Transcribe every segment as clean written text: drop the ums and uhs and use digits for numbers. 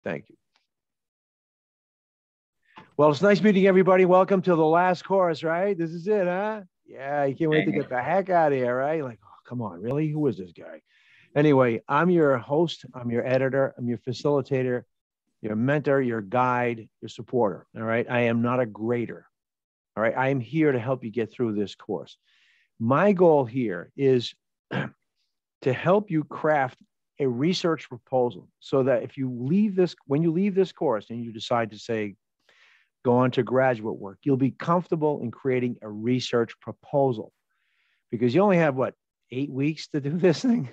Thank you. Well, it's nice meeting everybody. Welcome to the last course, right? This is it, huh? Yeah, you can't wait to get the heck out of here, right? Like, oh, come on, really? Who is this guy? Anyway, I'm your host. I'm your editor. I'm your facilitator, your mentor, your guide, your supporter. All right. I am not a grader. All right. I am here to help you get through this course. My goal here is to help you craft a research proposal so that if you leave this, when you leave this course and you decide to say, go on to graduate work, you'll be comfortable in creating a research proposal because you only have 8 weeks to do this thing.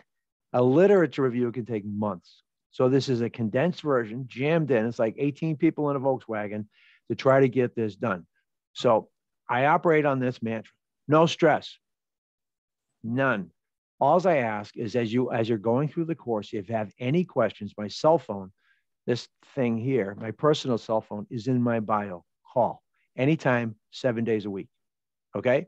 A literature review can take months. So this is a condensed version, jammed in. It's like 18 people in a Volkswagen to try to get this done. So I operate on this mantra: no stress, none. All I ask is as you're going through the course, if you have any questions, my cell phone, this thing here, my personal cell phone is in my bio. Call anytime, 7 days a week. Okay.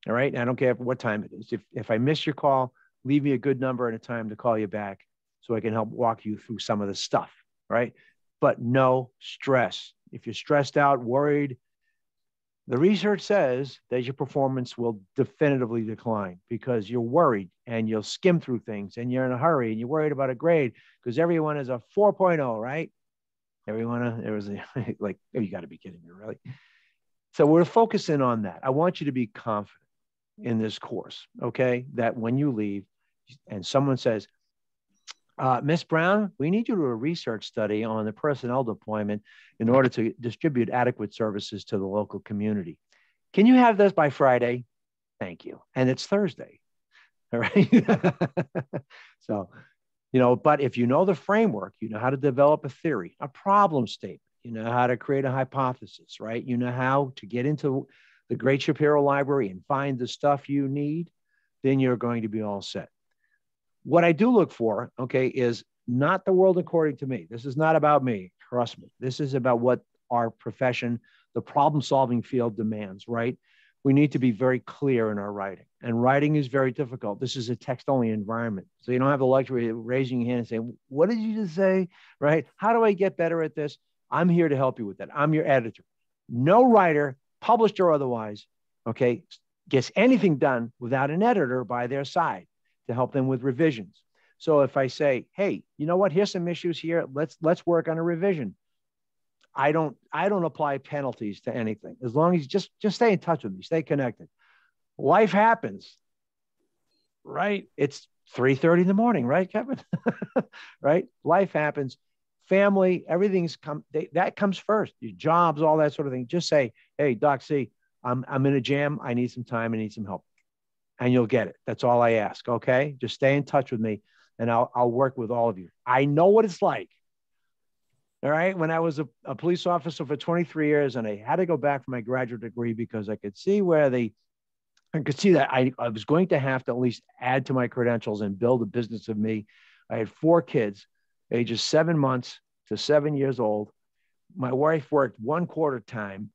All right. And I don't care what time it is. If I miss your call, leave me a good number and a time to call you back so I can help walk you through some of the stuff. Right. But no stress. If you're stressed out, worried, the research says that your performance will definitively decline because you're worried and you'll skim through things and you're in a hurry and you're worried about a grade because everyone is a 4.0, right? Everyone, there was like, oh, you got to be kidding me, really? So we're focusing on that. I want you to be confident in this course, okay? That when you leave and someone says, Ms. Brown, we need you to do a research study on the personnel deployment in order to distribute adequate services to the local community. Can you have this by Friday? Thank you. And it's Thursday. All right. So, but if you know the framework, you know how to develop a theory, a problem statement, you know how to create a hypothesis, right? You know how to get into the Great Shapiro Library and find the stuff you need, then you're going to be all set. What I do look for, okay, is not the world according to me. This is not about me. Trust me. This is about what our profession, the problem-solving field demands, right? We need to be very clear in our writing. And writing is very difficult. This is a text-only environment. So you don't have the luxury of raising your hand and saying, what did you just say, right? How do I get better at this? I'm here to help you with that. I'm your editor. No writer, published or otherwise, okay, gets anything done without an editor by their side to help them with revisions. So if I say, hey, you know what, here's some issues here, let's work on a revision. I don't apply penalties to anything. As long as you just stay in touch with me, stay connected. Life happens, right? It's 3:30 in the morning, right, Kevin? Right? Life happens. Family, everything's that comes first. Your jobs, all that sort of thing. Just say, hey, Doc C, I'm in a jam. I need some time. I need some help. And you'll get it. That's all I ask. Okay. Just stay in touch with me and I'll work with all of you. I know what it's like. All right. When I was a police officer for 23 years and I had to go back for my graduate degree because I could see that I was going to have to at least add to my credentials and build a business of me. I had 4 kids, ages 7 months to 7 years old. My wife worked 1/4 time.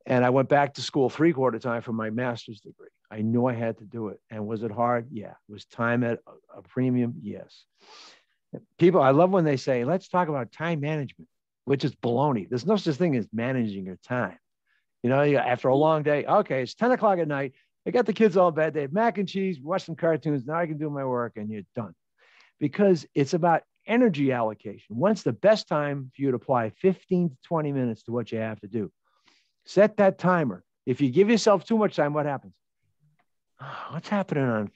And I went back to school 3/4 time for my master's degree. I knew I had to do it. And was it hard? Yeah. Was time at a premium? Yes. People, I love when they say, let's talk about time management, which is baloney. There's no such thing as managing your time. After a long day, okay, it's 10 o'clock at night. I got the kids all in bed. They have mac and cheese, watch some cartoons. Now I can do my work and you're done. Because it's about energy allocation. When's the best time for you to apply 15 to 20 minutes to what you have to do? Set that timer. If you give yourself too much time, what happens? What's happening on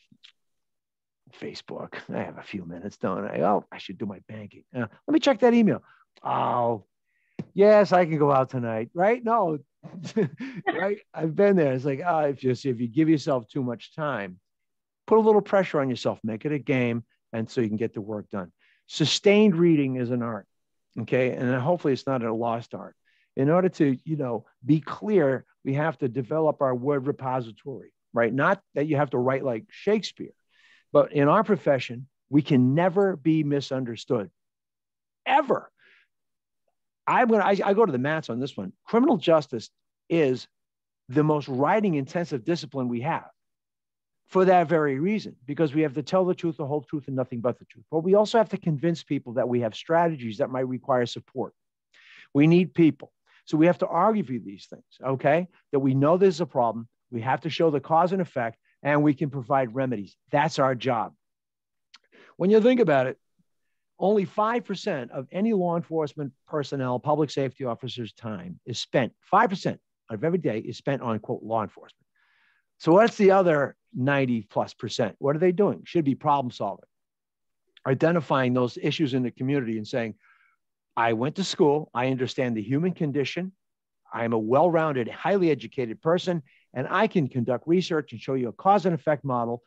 Facebook? I have a few minutes, don't I? Oh, I should do my banking. Let me check that email. Oh, yes, I can go out tonight, right? No, right? I've been there. It's like, if you give yourself too much time, put a little pressure on yourself, make it a game, and so you can get the work done. Sustained reading is an art, okay? And hopefully it's not a lost art. In order to, be clear, we have to develop our word repository, right? Not that you have to write like Shakespeare, but in our profession, we can never be misunderstood, ever. I go to the mats on this one. Criminal justice is the most writing intensive discipline we have. for that very reason, because we have to tell the truth, the whole truth, and nothing but the truth. But we also have to convince people that we have strategies that might require support. We need people. So we have to argue for these things, okay? That we know there's a problem. We have to show the cause and effect, and we can provide remedies. That's our job. When you think about it, only 5% of any law enforcement personnel, public safety officers' time is spent, 5% of every day is spent on, quote, law enforcement. So what's the other 90+%? What are they doing? Should be problem solving, identifying those issues in the community and saying, I went to school, I understand the human condition, I'm a well-rounded, highly educated person, and I can conduct research and show you a cause and effect model,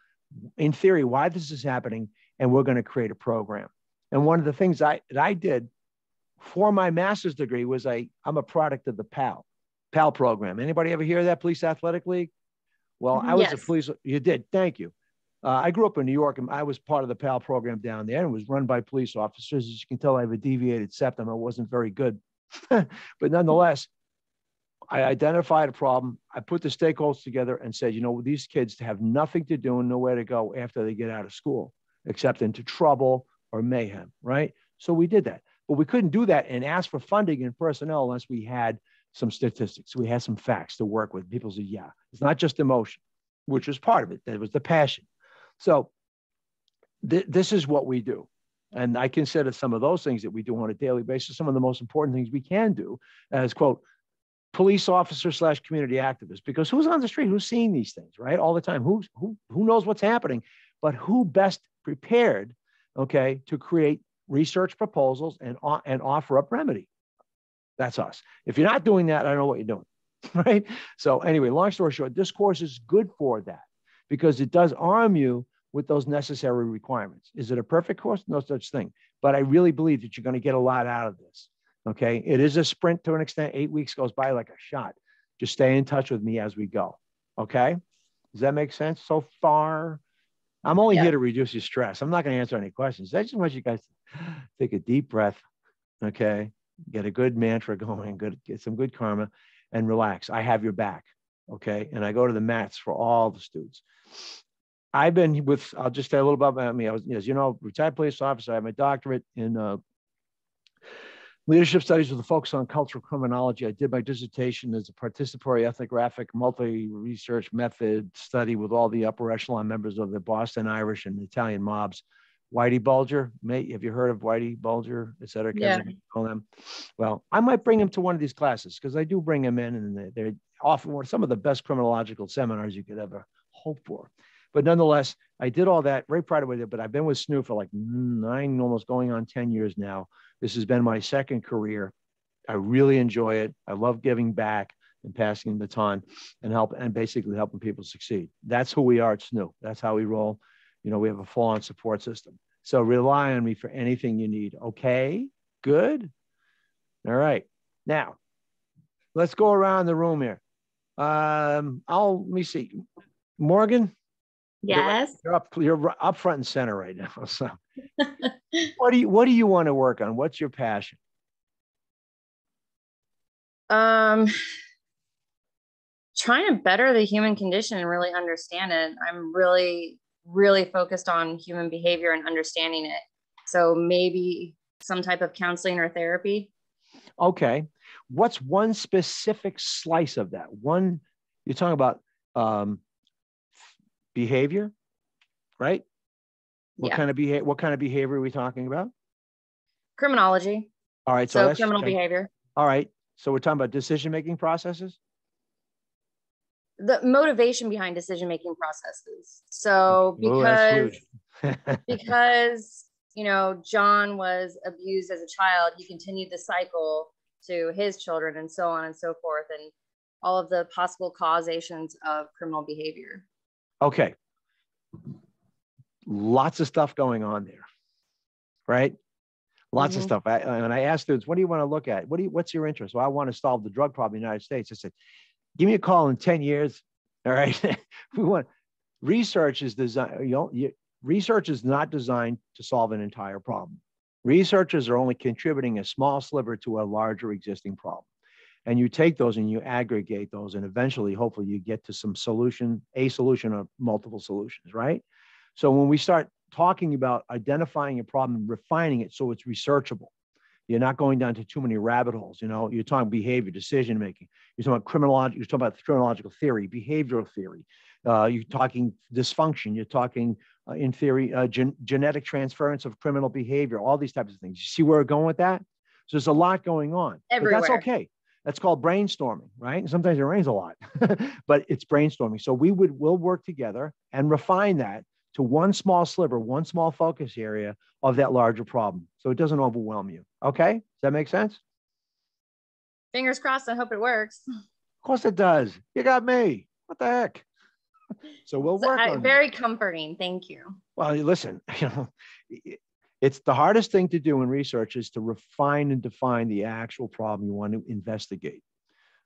in theory, why this is happening, and we're going to create a program. And one of the things that I did for my master's degree was I'm a product of the PAL program. Anybody ever hear of that, Police Athletic League? Well, I was a police, you did, thank you. I grew up in New York, and I was part of the PAL program down there, and it was run by police officers. As you can tell, I have a deviated septum. I wasn't very good. But nonetheless, I identified a problem. I put the stakeholders together and said, you know, these kids have nothing to do and nowhere to go after they get out of school, except into trouble or mayhem, right? So we did that. But we couldn't do that and ask for funding and personnel unless we had some statistics. We had some facts to work with. People said, yeah, it's not just emotion, which was part of it. That was the passion. So this is what we do. And I consider some of those things that we do on a daily basis some of the most important things we can do as, quote, police officer / community activist, because who's on the street? Who's seeing these things, right? All the time. Who knows what's happening, but who best prepared, okay, to create research proposals and offer up remedy? That's us. If you're not doing that, I don't know what you're doing, right? So anyway, long story short, this course is good for that because it does arm you with those necessary requirements. Is it a perfect course? No such thing. But I really believe that you're going to get a lot out of this, okay? It is a sprint to an extent. 8 weeks goes by like a shot. Just stay in touch with me as we go, okay? Does that make sense so far? I'm only here to reduce your stress. I'm not going to answer any questions. I just want you guys to take a deep breath, okay? Get a good mantra going, get some good karma, and relax. I have your back, okay? And I go to the mats for all the students. I've been with, I'll just tell you a little about me. I was, as you know, retired police officer. I have my doctorate in leadership studies with a focus on cultural criminology. I did my dissertation as a participatory ethnographic multi-research method study with all the upper echelon members of the Boston Irish and Italian mobs. Whitey Bulger, mate, have you heard of Whitey Bulger, et cetera? Yeah. Call them. Well, I might bring him to one of these classes because I do bring them in, and they're often some of the best criminological seminars you could ever hope for. But nonetheless, I did all that, very proud of it, but I've been with SNU for like 9, almost going on 10 years now. This has been my second career. I really enjoy it. I love giving back and passing the baton and basically helping people succeed. That's who we are at SNU. That's how we roll. You know, we have a full-on support system. So rely on me for anything you need. Okay, good. All right. Now, let's go around the room here. Let me see. Morgan? Yes. You're up front and center right now. So what do you want to work on? What's your passion? Trying to better the human condition and really understand it. I'm really focused on human behavior and understanding it. So maybe some type of counseling or therapy. Okay. What's one specific slice of that? One, you're talking about behavior, right? What kind of behavior are we talking about? Criminology. All right. So criminal behavior. All right. So we're talking about decision-making processes? The motivation behind decision-making processes. So because, you know, John was abused as a child, he continued the cycle to his children and so on and so forth, and all of the possible causations of criminal behavior. Okay. Lots of stuff going on there, right? Lots of stuff. And I asked students, what do you want to look at? What's your interest? Well, I want to solve the drug problem in the United States. I said, give me a call in 10 years. All right. Research is designed, research is not designed to solve an entire problem. Researchers are only contributing a small sliver to a larger existing problem. And you take those and you aggregate those, and eventually, hopefully, you get to some solution, a solution or multiple solutions, right? So when we start talking about identifying a problem, refining it so it's researchable, you're not going down to too many rabbit holes. You know, you're talking behavior, decision making. You're talking about criminology. You're talking about criminological theory, behavioral theory. You're talking dysfunction. You're talking, in theory, genetic transference of criminal behavior. All these types of things. You see where we're going with that? So there's a lot going on. Everywhere. But that's okay. That's called brainstorming, right? And sometimes it rains a lot, but it's brainstorming. So we'll work together and refine that to one small sliver, one small focus area of that larger problem, so it doesn't overwhelm you. Okay, does that make sense? Fingers crossed. I hope it works. Of course it does. You got me. What the heck? So we'll work on very comforting. Thank you. Well, listen, it's the hardest thing to do in research is to refine and define the actual problem you want to investigate.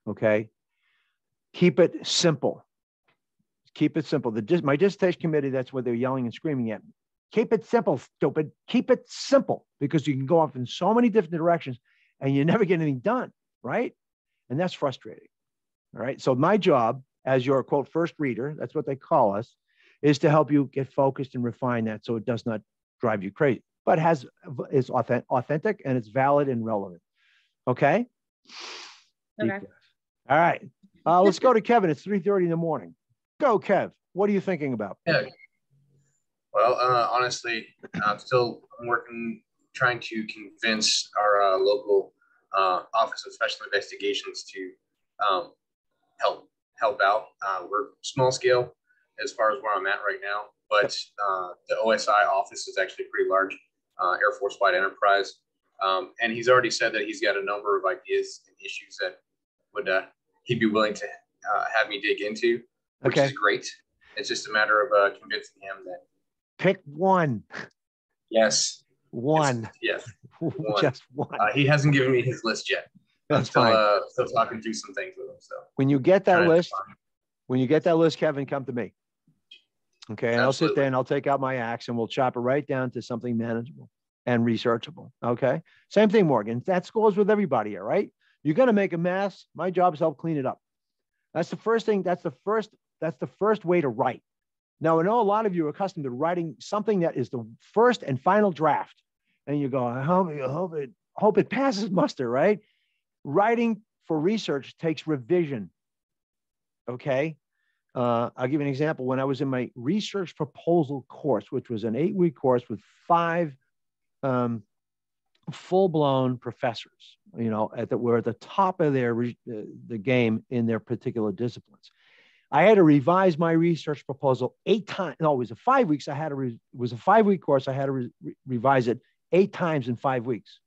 Okay, keep it simple. Keep it simple. My dissertation committee, that's what they're yelling and screaming at me. Keep it simple, stupid. Keep it simple, because you can go off in so many different directions and you never get anything done, right? And that's frustrating. All right. So my job as your, quote, first reader, that's what they call us, is to help you get focused and refine that so it does not drive you crazy, but is authentic and it's valid and relevant. Okay? Okay. All right. Let's go to Kevin. It's 3:30 in the morning. Go, Kev. What are you thinking about? Yeah. Well, honestly, I'm working, trying to convince our local Office of Special Investigations to help out. We're small scale as far as where I'm at right now, but the OSI office is actually a pretty large Air Force-wide enterprise. And he's already said that he's got a number of ideas and issues that would he'd be willing to have me dig into, which is great. It's just a matter of convincing him that. Pick one. Yes. One. Yes. One. Just one. He hasn't given me his list yet. That's fine. Still talking through some things with him. So when you get that list, Kevin, come to me. Okay. And Absolutely. I'll sit there and I'll take out my axe and we'll chop it right down to something manageable and researchable. Okay. Same thing, Morgan. That goes with everybody here, right? You're going to make a mess. My job is to help clean it up. That's the first thing. That's the first way to write. Now, I know a lot of you are accustomed to writing something that is the first and final draft. And you go, I hope it passes muster, right? Writing for research takes revision. Okay. I'll give you an example. When I was in my research proposal course, which was an 8-week course with 5 full-blown professors, were at the top of the game in their particular disciplines. I had to revise my research proposal 8 times. No, it was a 5 weeks. It was a 5-week course. I had to revise it 8 times in 5 weeks.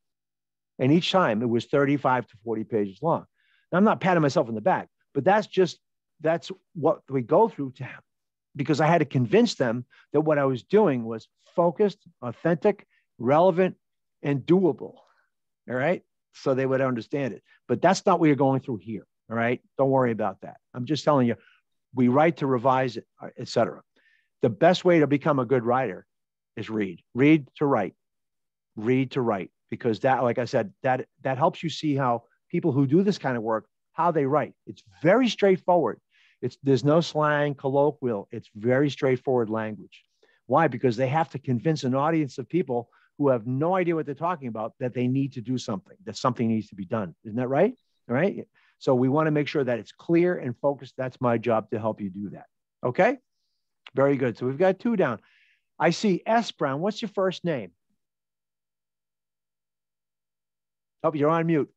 And each time it was 35 to 40 pages long. Now, I'm not patting myself on the back, but that's what we go through because I had to convince them that what I was doing was focused, authentic, relevant, and doable. All right. So they would understand it. But that's not what you're going through here. All right. Don't worry about that. I'm just telling you, we write to revise it, et cetera. The best way to become a good writer is read to write, because that, like I said, that helps you see how people who do this kind of work, how they write. It's very straightforward. There's no slang, colloquial. It's very straightforward language. Why? Because they have to convince an audience of people who have no idea what they're talking about that they need to do something, that something needs to be done. Isn't that right? All right. So we want to make sure that it's clear and focused. That's my job to help you do that. Okay. Very good. So we've got 2 down. I see S. Brown. What's your first name? Oh, you're on mute.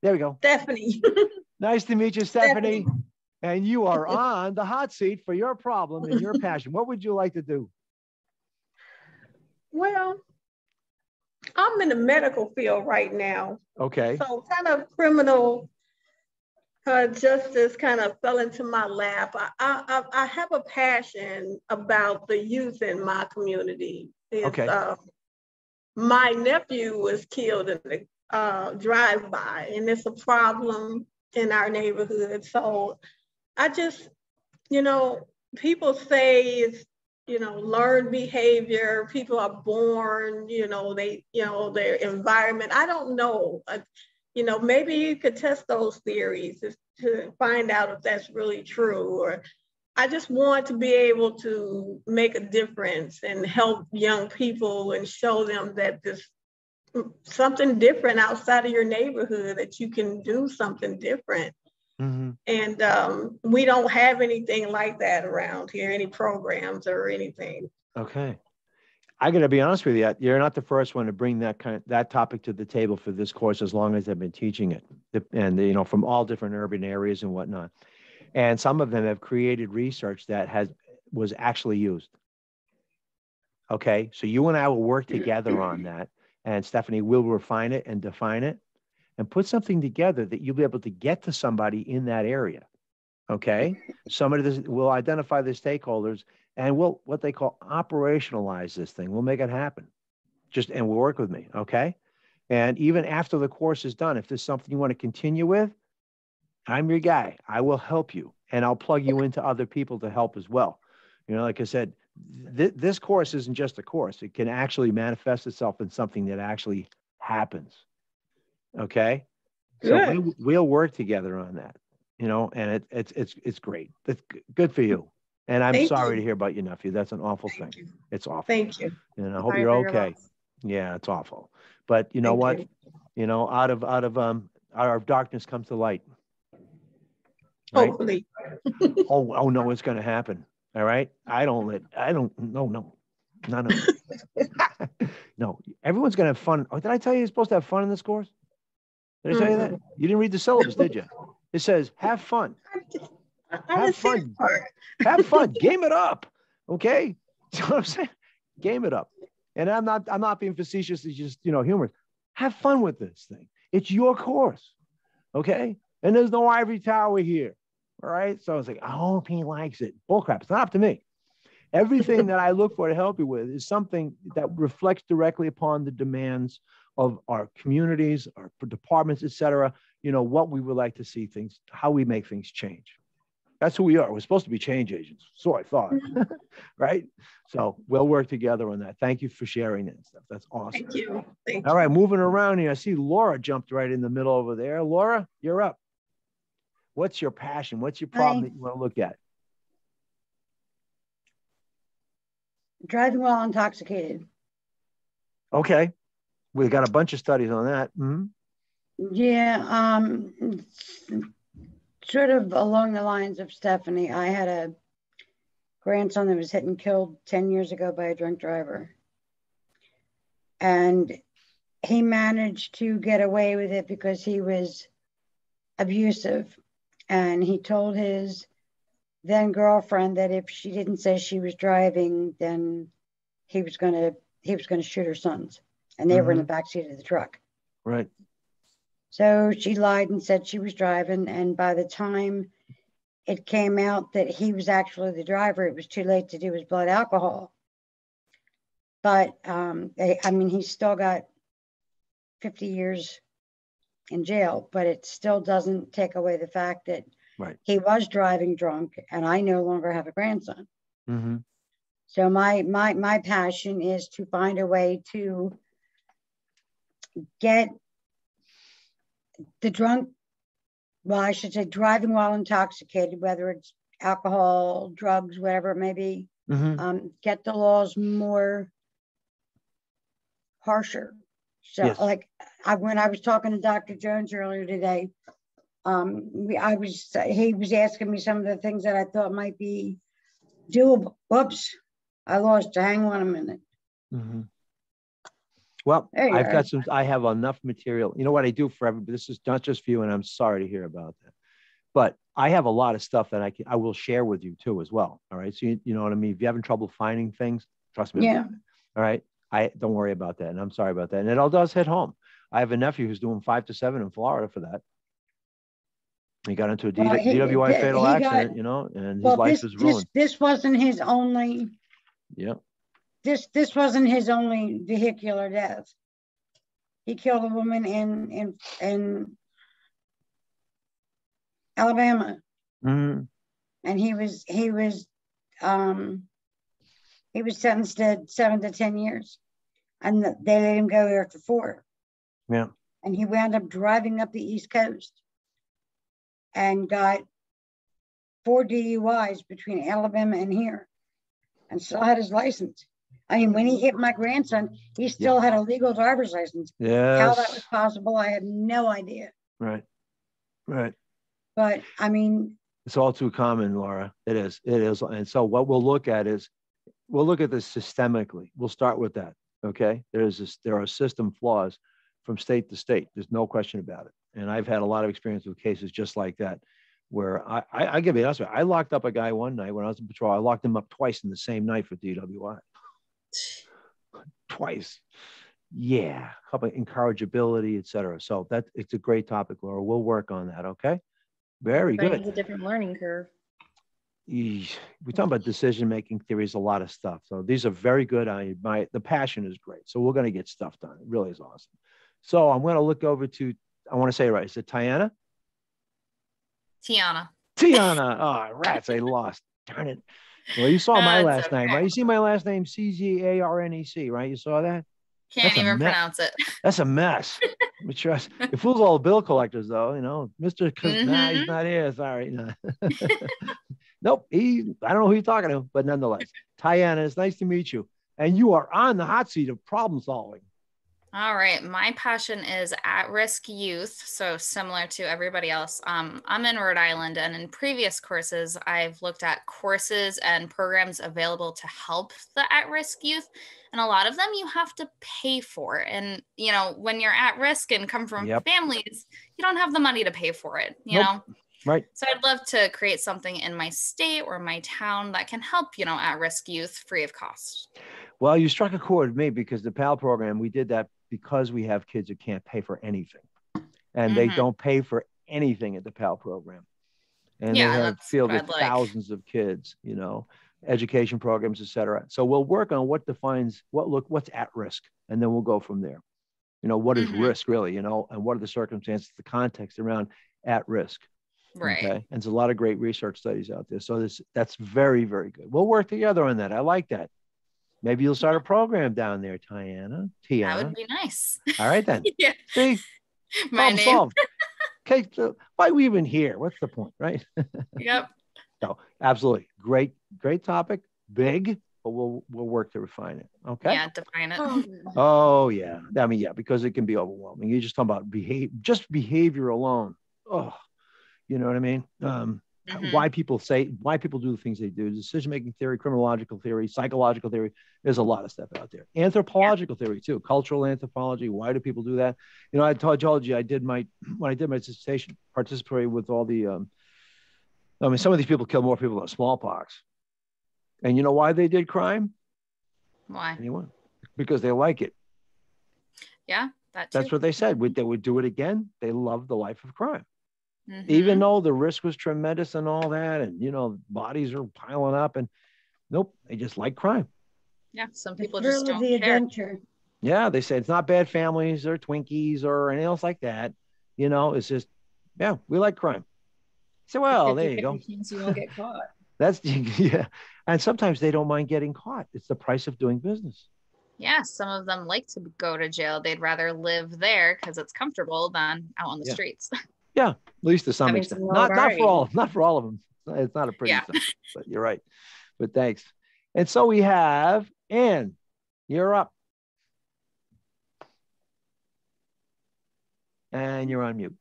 There we go. Stephanie. Nice to meet you, Stephanie. And you are on the hot seat for your problem and your passion. What would you like to do? Well, I'm in the medical field right now. Okay. So kind of criminal justice kind of fell into my lap. I have a passion about the youth in my community. Okay. My nephew was killed in the drive-by, and it's a problem in our neighborhood. So I just, people say it's, learned behavior. People are born, their environment. I don't know. you know, maybe you could test those theories to find out if that's really true. Or I just want to be able to make a difference and help young people and show them that there's something different outside of your neighborhood, that you can do something different. Mm-hmm. And we don't have anything like that around here, any programs or anything. Okay. I got to be honest with you. You're not the first one to bring that topic to the table for this course, as long as I've been teaching it, and you know, from all different urban areas and whatnot. And some of them have created research that was actually used. Okay, so you and I will work together on that, and Stephanie will refine it and define it, and put something together that you'll be able to get to somebody in that area. Okay, somebody will identify the stakeholders, and we'll, what they call, operationalize this thing. We'll make it happen. And we'll work with me, okay? And even after the course is done, if there's something you want to continue with, I'm your guy. I will help you, and I'll plug you into other people to help as well. You know, like I said, this course isn't just a course. It can actually manifest itself in something that actually happens, okay? So we'll work together on that, you know, and it's great. It's good for you. And I'm sorry to hear about your nephew. That's an awful thing. It's awful. Thank you. And I hope you're okay. Yeah, it's awful. But you know what? You know, out of darkness comes the light. Right? Hopefully. oh no, it's going to happen. All right. No. No, everyone's going to have fun. Oh, did I tell you you're supposed to have fun in this course? Did I tell you that? You didn't read the syllabus, did you? It says, have fun. Have fun. Have fun. Game it up. Okay. You know what I'm saying? Game it up. And I'm not being facetious. It's just, you know, humorous. Have fun with this thing. It's your course. Okay. And there's no ivory tower here. All right. So I was like, I hope he likes it. Bullcrap. It's not up to me. Everything that I look for to help you with is something that reflects directly upon the demands of our communities, our departments, et cetera. You know, what we would like to see things, how we make things change. That's who we are. We're supposed to be change agents. So I thought, right? So we'll work together on that. Thank you for sharing that stuff. That's awesome. Thank you. Thank All right, moving around here. I see Laura jumped right in the middle over there. Laura, you're up. What's your passion? What's your problem that you want to look at? Driving while intoxicated. Okay. We've got a bunch of studies on that. Mm-hmm. Yeah, sort of along the lines of Stephanie. I had a grandson that was hit and killed 10 years ago by a drunk driver. And he managed to get away with it because he was abusive. And he told his then girlfriend that if she didn't say she was driving, then he was going to shoot her sons. And they were in the backseat of the truck. Right. So she lied and said she was driving. And by the time it came out that he was actually the driver, it was too late to do his blood alcohol. But he still got 50 years in jail, but it still doesn't take away the fact that he was driving drunk, and I no longer have a grandson. Mm-hmm. So my passion is to find a way to get the driving while intoxicated, whether it's alcohol, drugs, whatever it may be, get the laws more harsher. So when I was talking to Dr. Jones earlier today, he was asking me some of the things that I thought might be doable. Whoops, I lost. Hang on a minute. Mm-hmm. Well, I have enough material. You know what I do for everybody? This is not just for you, and I'm sorry to hear about that. But I have a lot of stuff that I will share with you too as well. All right. So you know what I mean? If you're having trouble finding things, trust me. Yeah. All right. Don't worry about that. And I'm sorry about that. And it all does hit home. I have a nephew who's doing 5 to 7 in Florida for that. He got into a DWI fatal accident, you know, and his life is ruined. This wasn't his only. Yeah. This wasn't his only vehicular death. He killed a woman in Alabama, and he was sentenced to 7 to 10 years, and they let him go there for 4. Yeah. And he wound up driving up the East Coast and got 4 DUIs between Alabama and here, and still had his license. I mean, when he hit my grandson, he still had a legal driver's license. Yes. How that was possible, I had no idea. Right. Right. But I mean, it's all too common, Laura. It is. It is. And so what we'll look at is, we'll look at this systemically. We'll start with that. Okay. There are system flaws from state to state. There's no question about it. And I've had a lot of experience with cases just like that, where I give you honest with you, I locked up a guy one night when I was in patrol. I locked him up twice in the same night for DWI. Twice. Yeah. Incorrigibility, et cetera. So it's a great topic, Laura. We'll work on that. Okay. Very good. It's a different learning curve. We're talking about decision-making theories, a lot of stuff. So these are very good. The passion is great. So we're going to get stuff done. It really is awesome. So I'm going to look over to, I want to say it right. Is it Tiana? Tiana. Oh, rats. I lost. Darn it. Well, you saw my last name, right? You see my last name, CGARNEC, right? You saw that? Can't even pronounce it. That's a mess. It fools all the bill collectors, though. You know, Mr. Nah, he's not here. Sorry. No. Nope. I don't know who you're talking to, but nonetheless, Tiana, it's nice to meet you. And you are on the hot seat of problem solving. All right. My passion is at-risk youth. So similar to everybody else, I'm in Rhode Island, and in previous courses, I've looked at courses and programs available to help the at-risk youth. And a lot of them you have to pay for. And, you know, when you're at risk and come from families, you don't have the money to pay for it, you know? Right. So I'd love to create something in my state or my town that can help, you know, at-risk youth free of cost. Well, you struck a chord with me, because the PAL program, we did that because we have kids that can't pay for anything, and they don't pay for anything at the PAL program. And they have fielded thousands of kids, you know, education programs, et cetera. So we'll work on what defines what's at risk. And then we'll go from there. You know, what is risk really, you know, and what are the circumstances, the context around at risk. Right. Okay. And there's a lot of great research studies out there. So that's very, very good. We'll work together on that. I like that. Maybe you'll start a program down there, Tiana. That would be nice. All right, then. Yeah. See? My name. Solved. Okay, so why are we even here? What's the point, right? Yep. So, absolutely. Great topic. Big, but we'll work to refine it. Okay? Yeah, define it. Oh, yeah. I mean, yeah, because it can be overwhelming. You're just talking about behavior alone. Oh, you know what I mean? Why people do the things they do, decision-making theory, criminological theory, psychological theory. There's a lot of stuff out there. Anthropological theory too, cultural anthropology. Why do people do that? You know, I told you, when I did my dissertation, participated with all the, some of these people kill more people than smallpox. And you know why they did crime? Why? Anyone? Because they like it. Yeah, that too. That's what they said. They would do it again. They love the life of crime. Even though the risk was tremendous and all that, and, you know, bodies are piling up, and nope, they just like crime. Yeah, some people just don't the care. Adventure. Yeah, they say it's not bad families or Twinkies or anything else like that. You know, it's just, yeah, we like crime. So, well, there you go. You won't get caught. Yeah. And sometimes they don't mind getting caught. It's the price of doing business. Yeah, some of them like to go to jail. They'd rather live there because it's comfortable than out on the streets. Yeah, at least to some extent. Not for all of them. It's not a pretty thing, but you're right. But thanks. And so we have Ann. You're up. And you're on mute.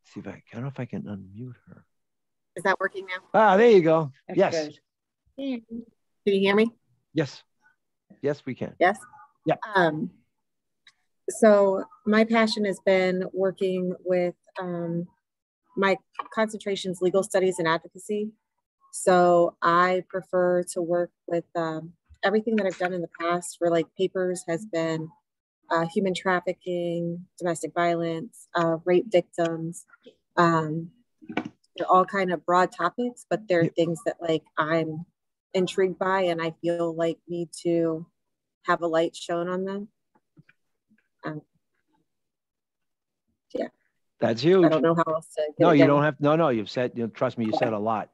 See if I don't know if I can unmute her. Is that working now? Ah, there you go. Yes. Can you hear me? Yes. Yes, we can. Yes. Yeah. So my passion has been working with my concentration's legal studies and advocacy. So I prefer to work with everything that I've done in the past for like papers has been human trafficking, domestic violence, rape victims. They're all kind of broad topics, but they're things that like I'm intrigued by and I feel like need to have a light shown on them. Yeah. That's huge. I don't know how else to get No, it you down. don't have, you've said, trust me, you said a lot,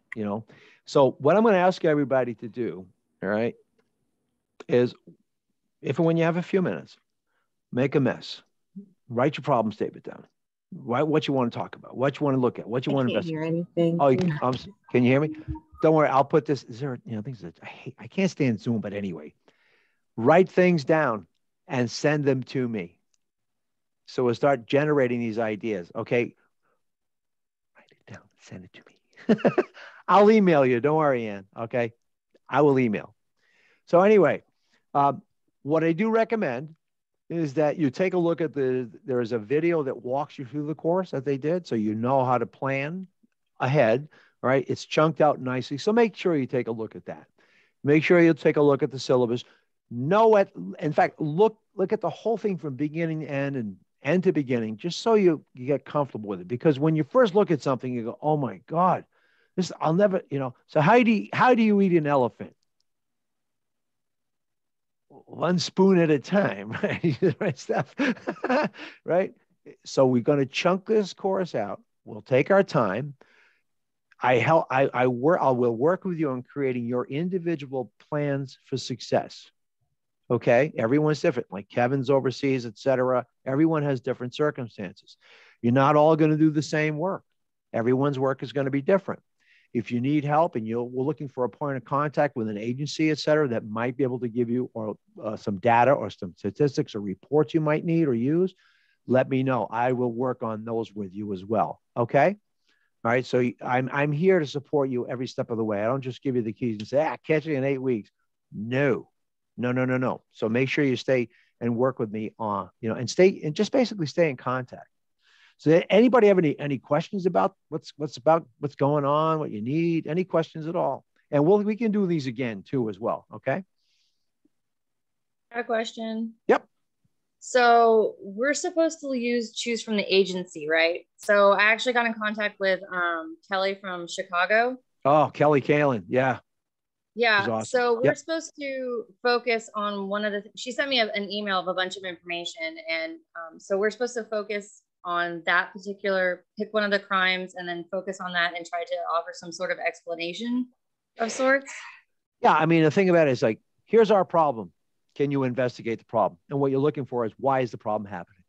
So what I'm going to ask everybody to do, all right, is if and when you have a few minutes, make a mess. Write your problem statement down. Write what you want to talk about, what you want to look at, what you want to investigate. I can't hear anything. Oh, can you hear me? Don't worry, I'll put this. Is there, things that I can't stand Zoom, but anyway, write things down and send them to me. So we'll start generating these ideas. Okay, write it down, send it to me. I'll email you. Don't worry, Ann. Okay, I will email. So anyway, what I do recommend is that you take a look at there is a video that walks you through the course that they did, so you know how to plan ahead, right? It's chunked out nicely. So make sure you take a look at that. Make sure you take a look at the syllabus. In fact, look at the whole thing from beginning to end and end to beginning, just so you get comfortable with it. Because when you first look at something, you go, oh my God, I'll never, So how do you eat an elephant? One spoon at a time, right? Right, Steph? Right? So we're going to chunk this course out. We'll take our time. I will work with you on creating your individual plans for success. Okay? Everyone's different. Like Kevin's overseas, etc. Everyone has different circumstances. You're not all going to do the same work. Everyone's work is going to be different. If you need help and we're looking for a point of contact with an agency, et cetera, that might be able to give you some data or some statistics or reports you might need or use, let me know. I will work on those with you as well. Okay. All right. So I'm here to support you every step of the way. I don't just give you the keys and say, catch it in 8 weeks. No. So make sure you stay and work with me on, and just basically stay in contact. So anybody have any questions about what's going on, what you need, any questions at all? And we can do these again too as well. Okay. I have a question. Yep. So we're supposed to choose from the agency, right? So I actually got in contact with Kelly from Chicago. Oh, Kelly Kalin. Yeah. Yeah. Awesome. So we're supposed to focus on one of the, she sent me an email of a bunch of information. And so we're supposed to focus on that pick one of the crimes and then focus on that and try to offer some sort of explanation of sorts. Yeah. I mean, the thing about it is like, here's our problem. Can you investigate the problem? And what you're looking for is, why is the problem happening?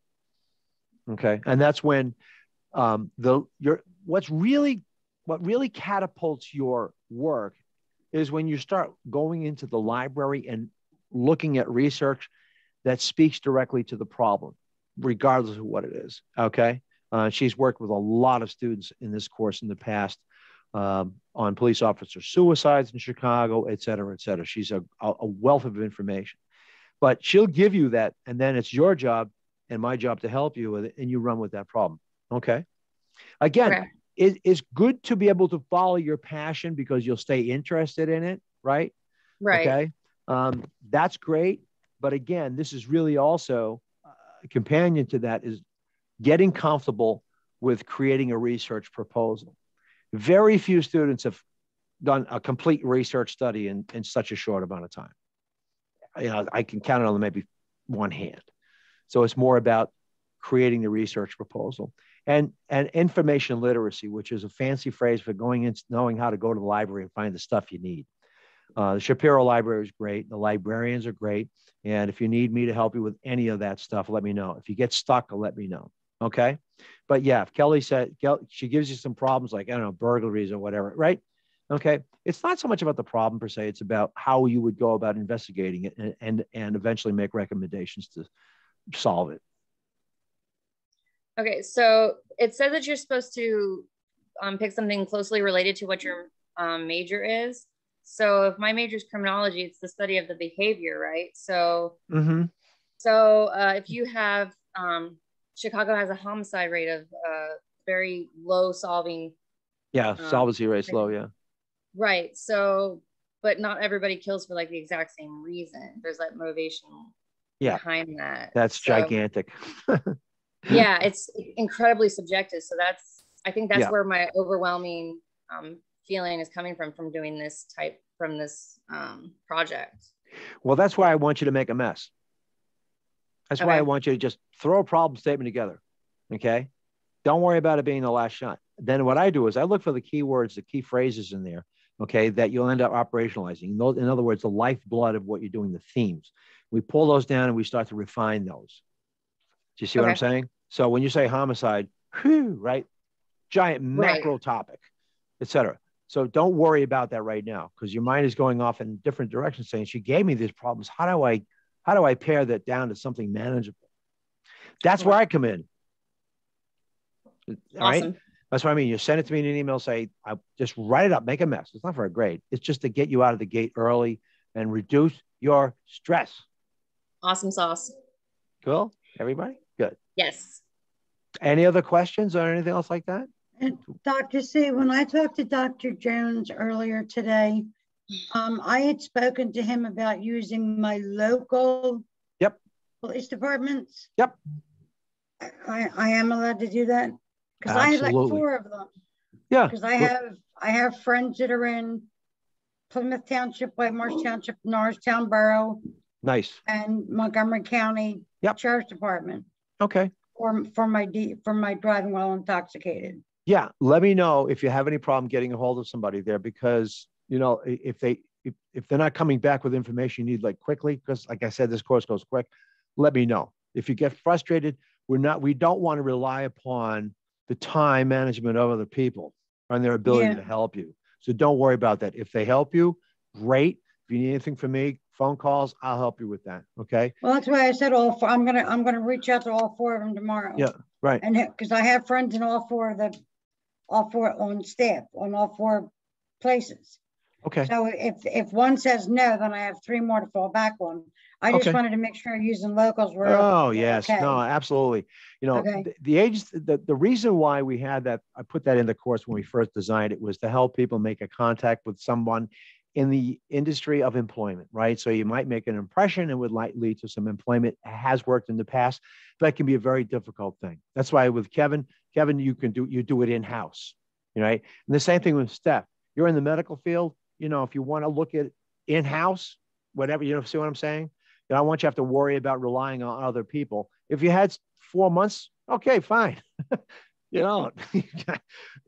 Okay. And that's when what really catapults your work is when you start going into the library and looking at research that speaks directly to the problem, regardless of what it is. Okay. She's worked with a lot of students in this course in the past on police officer suicides in Chicago, et cetera, et cetera. She's a wealth of information, but she'll give you that. And then it's your job and my job to help you with it. And you run with that problem. Okay. Again, okay. It's good to be able to follow your passion because you'll stay interested in it. Right. Right. Okay. That's great. But again, this is really also a companion to that is getting comfortable with creating a research proposal. Very few students have done a complete research study in such a short amount of time. I can count it on maybe one hand. So it's more about creating the research proposal and information literacy, which is a fancy phrase for going in, knowing how to go to the library and find the stuff you need. The Shapiro Library is great. The librarians are great. And if you need me to help you with any of that stuff, let me know. If you get stuck, let me know. Okay. But yeah, if Kelly said, she gives you some problems like, I don't know, burglaries or whatever, right? Okay. It's not so much about the problem per se. It's about how you would go about investigating it and eventually make recommendations to solve it. Okay. So it says that you're supposed to pick something closely related to what your major is. So if my major is criminology, it's the study of the behavior, right? So, if you have, Chicago has a homicide rate of very low solving. Yeah, solvency rate's low, yeah. Right. So, but not everybody kills for like the exact same reason. There's that motivation behind that. That's gigantic. Yeah, it's incredibly subjective. So I think that's where my overwhelming feeling is coming from doing this project. Well, that's why I want you to make a mess. That's why I want you to just throw a problem statement together. Okay. Don't worry about it being the last shot. Then what I do is I look for the keywords, the key phrases in there okay, that you'll end up operationalizing. Those, in other words, the lifeblood of what you're doing, the themes. We pull those down and we start to refine those. Do you see what I'm saying? So when you say homicide, whew, right? Giant macro topic, et cetera. So don't worry about that right now, because your mind is going off in different directions saying, she gave me these problems. How do I pare that down to something manageable? That's where I come in. All right. That's what I mean. You send it to me in an email, say, I just write it up, make a mess. It's not for a grade. It's just to get you out of the gate early and reduce your stress. Awesome sauce. Cool. Everybody? Good. Yes. Any other questions or anything else like that? And Dr. C, when I talked to Dr. Jones earlier today, I had spoken to him about using my local police departments. Yep. I am allowed to do that? Because I have like 4 of them. Yeah. Because I have friends that are in Plymouth Township, White Marsh Township, Norristown Borough. Nice. And Montgomery County Sheriff's Department. Okay. For my driving while intoxicated. Yeah, let me know if you have any problem getting a hold of somebody there, because you know if they're not coming back with information you need like quickly, because like I said, this course goes quick. Let me know if you get frustrated. We don't want to rely upon the time management of other people and their ability to help you. So don't worry about that. If they help you, great. If you need anything from me, phone calls, I'll help you with that. Okay. Well, that's why I said all 4. I'm gonna reach out to all 4 of them tomorrow. Yeah. Right. And because I have friends in all 4 on staff on all 4 places. Okay. So if one says no, then I have 3 more to fall back on. I just wanted to make sure using locals were. Oh yes, no, absolutely. You know, the reason why we had that, I put that in the course when we first designed it, was to help people make a contact with someone in the industry of employment, right? So you might make an impression and would lead to some employment. It has worked in the past, but that can be a very difficult thing. That's why with Kevin, you do it in-house, right? And the same thing with Steph. You're in the medical field, you know, if you want to look at in-house, whatever, you know, see what I'm saying? You know, I want you to have to worry about relying on other people. If you had 4 months, okay, fine. You know,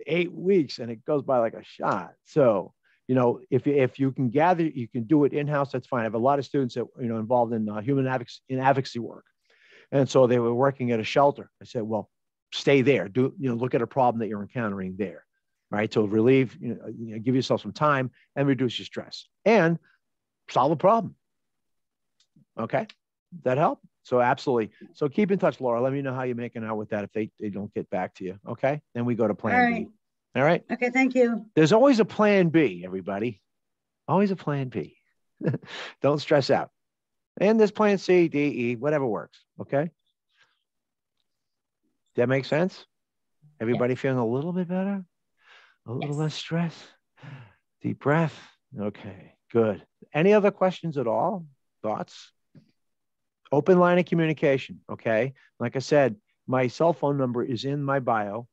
8 weeks and it goes by like a shot. So, you know, if you can gather, you can do it in-house, that's fine. I have a lot of students that, you know, involved in human advocacy work. And so they were working at a shelter. I said, well, stay there. Look at a problem that you're encountering there, right? To relieve, give yourself some time and reduce your stress and solve a problem. Okay. That help? So absolutely. So keep in touch, Laura. Let me know how you're making out with that if they don't get back to you. Okay. Then we go to plan B. All right. Okay. Thank you. There's always a plan B, everybody. Always a plan B. Don't stress out. And there's plan C, D, E, whatever works. Okay. Does that make sense? Everybody feeling a little bit better? A little less stress? Deep breath. Okay, good. Any other questions at all? Thoughts? Open line of communication. Okay. Like I said, my cell phone number is in my bio.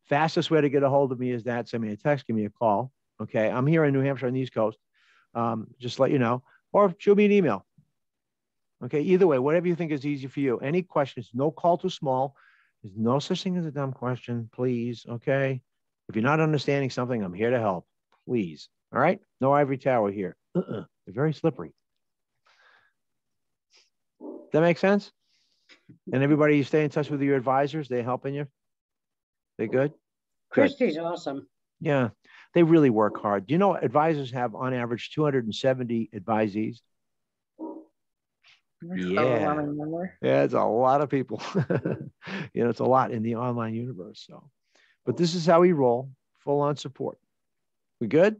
Fastest way to get a hold of me is that. Send me a text, give me a call. Okay. I'm here in New Hampshire on the East Coast. Just let you know, or shoot me an email. Okay. Either way, whatever you think is easy for you. Any questions, no call too small. There's no such thing as a dumb question, please. Okay. If you're not understanding something, I'm here to help. Please. All right. No ivory tower here. They're very slippery. That makes sense? And everybody, you stay in touch with your advisors. They helping you? They good? Christy's awesome. Yeah, they really work hard. You know, advisors have on average 270 advisees. Yeah, it's a lot of people. It's a lot in the online universe. So, but this is how we roll. Full on support. We good?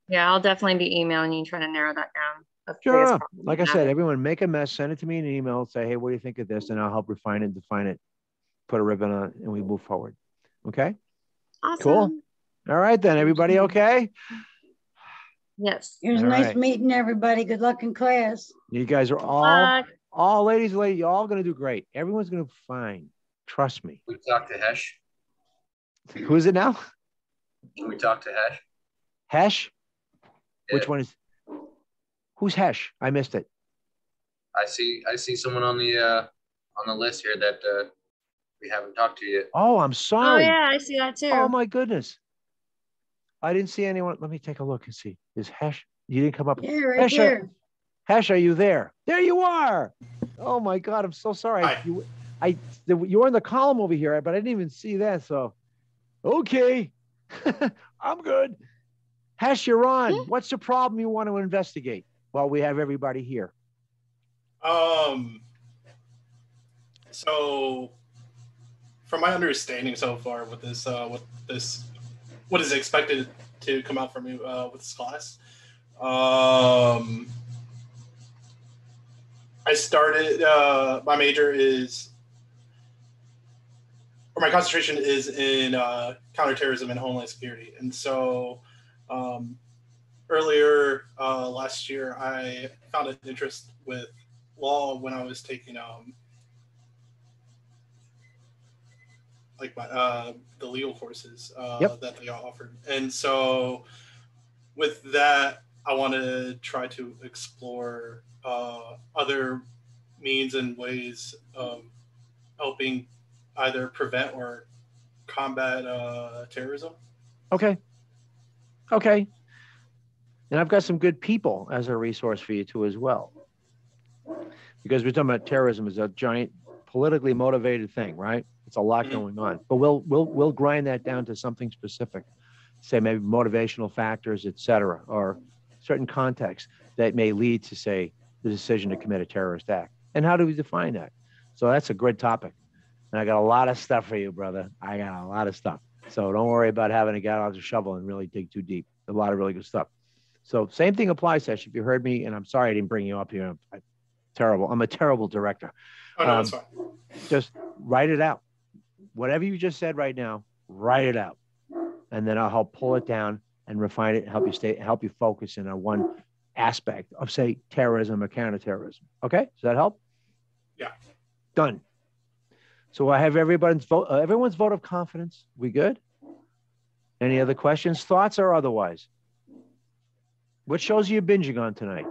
Yeah, I'll definitely be emailing you trying to narrow that down. Sure. Like I said, everyone make a mess, send it to me in an email, say, hey, what do you think of this? And I'll help refine it, define it, put a ribbon on it, and we move forward. Okay? Awesome. Cool. All right, then. Everybody okay? Yes. It was nice meeting everybody. Good luck in class. You guys are all ladies, you're all going to do great. Everyone's going to be fine. Trust me. We talked to Hesh. Who is it now? We talked to Hesh. Hesh? Yeah. Which one is? Who's Hesh? I missed it. I see someone on the list here that we haven't talked to yet. Oh, I'm sorry. Oh yeah, I see that too. Oh my goodness. I didn't see anyone. Let me take a look and see. Is Hesh? You didn't come up. Yeah, right Hesh, there. Hesh, are you there? There you are. Oh my God, I'm so sorry. Hi. You were in the column over here, but I didn't even see that. So, okay, I'm good. Hesh, you're on. What's the problem you want to investigate while we have everybody here? So from my understanding so far with what is expected to come out from me with this class, I started, my major is, or my concentration is in counterterrorism and homeland security. And so earlier last year, I found an interest with law when I was taking the legal courses that they offered. And so with that, I want to try to explore other means and ways of helping either prevent or combat terrorism. Okay. Okay. And I've got some good people as a resource for you too as well. Because we're talking about terrorism is a giant politically motivated thing, right? It's a lot going on. But we'll grind that down to something specific. Say maybe motivational factors, et cetera, or certain contexts that may lead to, say, the decision to commit a terrorist act. And how do we define that? So that's a good topic. And I got a lot of stuff for you, brother. I got a lot of stuff. So don't worry about having to get out the shovel and really dig too deep. A lot of really good stuff. So same thing applies, Sesh. If you heard me, and I'm sorry I didn't bring you up here. I'm a terrible director. Oh, no, that's fine. Just write it out. Whatever you just said right now, write it out. And then I'll help pull it down and refine it and help you focus in on one aspect of, say, terrorism or counterterrorism. Okay? Does that help? Yeah. Done. So I have everyone's vote of confidence. We good? Any other questions, thoughts, or otherwise? What shows are you binging on tonight?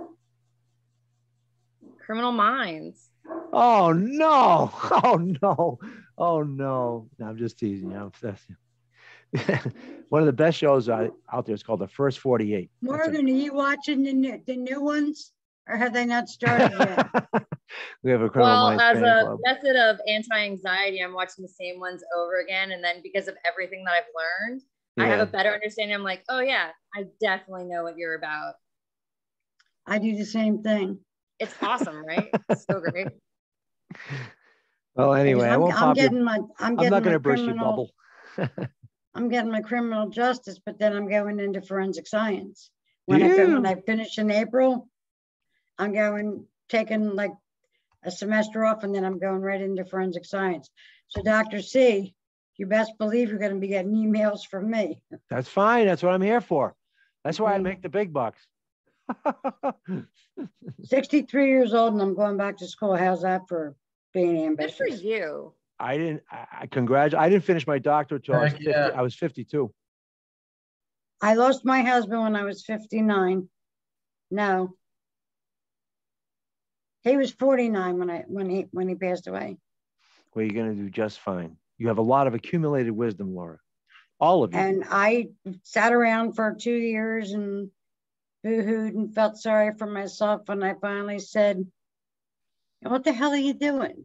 Criminal Minds. Oh no! Oh no! Oh no! No, I'm just teasing you. One of the best shows out there is called The First 48. Morgan, are you watching the new ones, or have they not started yet? We have a Criminal Minds as fan a club. method of anti-anxiety, I'm watching the same ones over again, and then because of everything that I've learned, I have a better understanding. I'm like, oh yeah, I definitely know what you're about. I do the same thing. It's awesome, right? It's so great. Well, anyway, I'm not going to burst your bubble. I'm getting my criminal justice, but then I'm going into forensic science. When I finish in April, I'm taking like a semester off, and then I'm going right into forensic science. So Dr. C, you best believe you're going to be getting emails from me. That's fine. That's what I'm here for. That's why I make the big bucks. 63 years old, and I'm going back to school. How's that for being ambitious? Good for you. I didn't finish my doctorate till I was 52. I lost my husband when I was 59. No. He was 49 when he passed away. Well, you're going to do just fine. You have a lot of accumulated wisdom, Laura. All of you. And I sat around for 2 years and boo-hooed and felt sorry for myself when I finally said, what the hell are you doing?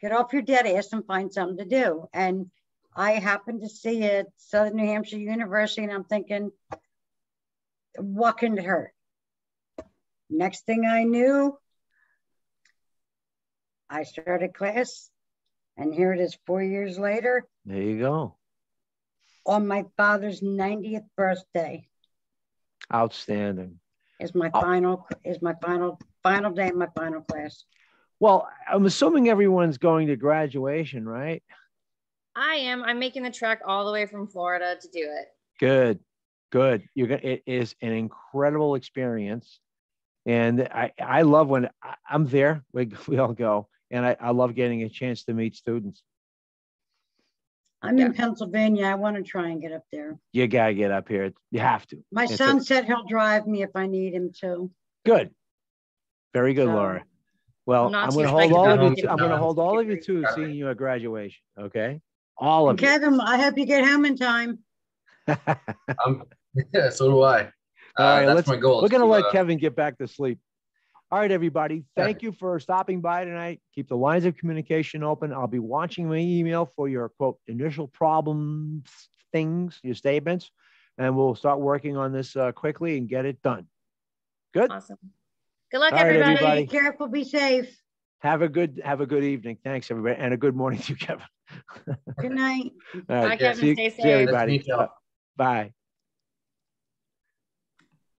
Get off your dead ass and find something to do. And I happened to see it at Southern New Hampshire University, and I'm thinking, what can it hurt? Next thing I knew, I started class, and here it is 4 years later. There you go. On my father's 90th birthday. Outstanding. Is my final day of my final class. Well, I'm assuming everyone's going to graduation, right? I am. I'm making the trek all the way from Florida to do it. Good. It is an incredible experience. And I love when I'm there, we all go. And I love getting a chance to meet students. I'm in Pennsylvania. I want to try and get up there. You got to get up here. You have to. My son said he'll drive me if I need him to. Good. Very good, Laura. Well, I'm going to hold all of you. I'm going to hold all of you to seeing you at graduation. Okay. All of you. Kevin, I hope you get home in time. Yeah, so do I. All right, that's my goal. We're going to let Kevin get back to sleep. All right, everybody. Thank Okay. you for stopping by tonight. Keep the lines of communication open. I'll be watching my email for your quote initial problems, things, your statements, and we'll start working on this quickly and get it done. Good. Awesome. Good luck, All right, everybody. Be careful, be safe. Have a good evening. Thanks, everybody, and a good morning to you, Kevin. Good night. All right, Bye, Kevin. Stay safe. See everybody. Nice to meet y'all. Bye.